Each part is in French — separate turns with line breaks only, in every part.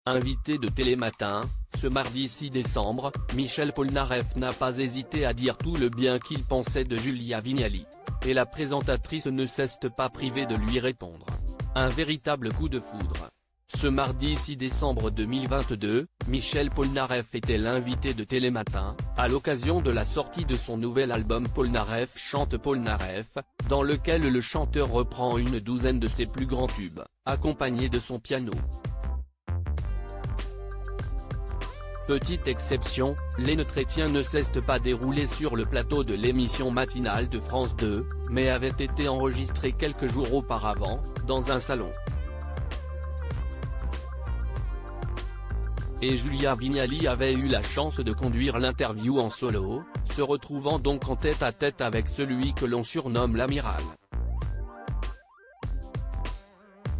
Invité de Télématin, ce mardi 6 décembre, Michel Polnareff n'a pas hésité à dire tout le bien qu'il pensait de Julia Vignali. Et la présentatrice ne s'est pas privée de lui répondre. Un véritable coup de foudre. Ce mardi 6 décembre 2022, Michel Polnareff était l'invité de Télématin, à l'occasion de la sortie de son nouvel album Polnareff chante Polnareff, dans lequel le chanteur reprend une douzaine de ses plus grands tubes, accompagné de son piano. Petite exception, l'entretien ne s'est pas déroulé sur le plateau de l'émission matinale de France 2, mais avait été enregistré quelques jours auparavant, dans un salon. Et Julia Vignali avait eu la chance de conduire l'interview en solo, se retrouvant donc en tête-à-tête avec celui que l'on surnomme l'amiral.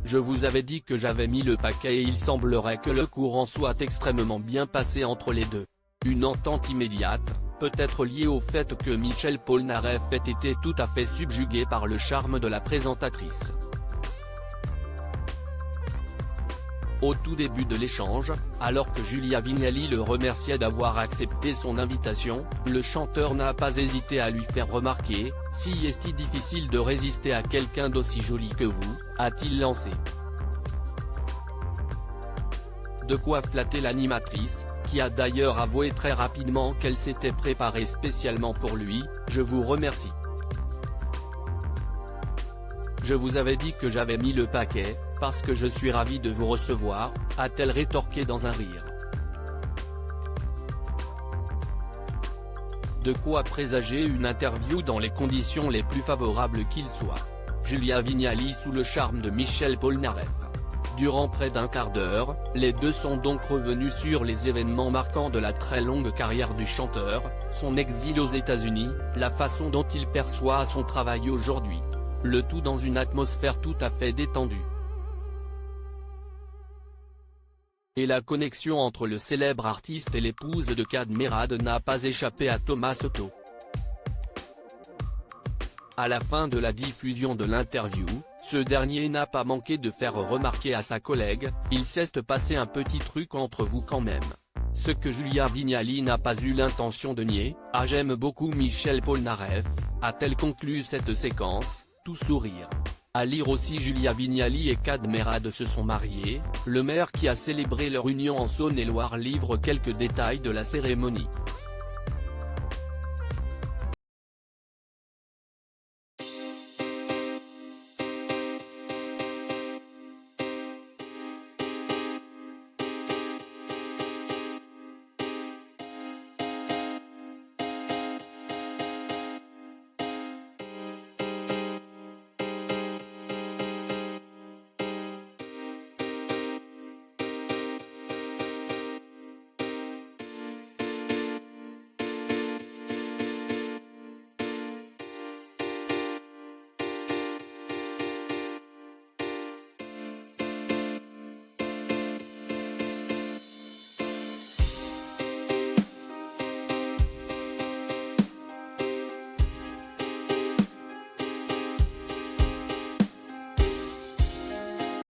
Je vous avais dit que j'avais mis le paquet et il semblerait que le courant soit extrêmement bien passé entre les deux. Une entente immédiate, peut-être liée au fait que Michel Polnareff ait été tout à fait subjugué par le charme de la présentatrice. Au tout début de l'échange, alors que Julia Vignali le remerciait d'avoir accepté son invitation, le chanteur n'a pas hésité à lui faire remarquer « Si est-il difficile de résister à quelqu'un d'aussi joli que vous », a-t-il lancé. De quoi flatter l'animatrice, qui a d'ailleurs avoué très rapidement qu'elle s'était préparée spécialement pour lui « Je vous remercie. Je vous avais dit que j'avais mis le paquet, parce que je suis ravie de vous recevoir », a-t-elle rétorqué dans un rire. De quoi présager une interview dans les conditions les plus favorables qu'il soit. Julia Vignali sous le charme de Michel Polnareff. Durant près d'un quart d'heure, les deux sont donc revenus sur les événements marquants de la très longue carrière du chanteur, son exil aux États-Unis, la façon dont il perçoit son travail aujourd'hui. Le tout dans une atmosphère tout à fait détendue. Et la connexion entre le célèbre artiste et l'épouse de Kad Merad n'a pas échappé à Thomas Soto. À la fin de la diffusion de l'interview, ce dernier n'a pas manqué de faire remarquer à sa collègue « Il s'est passé un petit truc entre vous quand même ». Ce que Julia Vignali n'a pas eu l'intention de nier. « Ah, j'aime beaucoup Michel Polnareff », a-t-elle conclu cette séquence, tout sourire. À lire aussi Julia Vignali et Kad Merad se sont mariés, le maire qui a célébré leur union en Saône-et-Loire livre quelques détails de la cérémonie.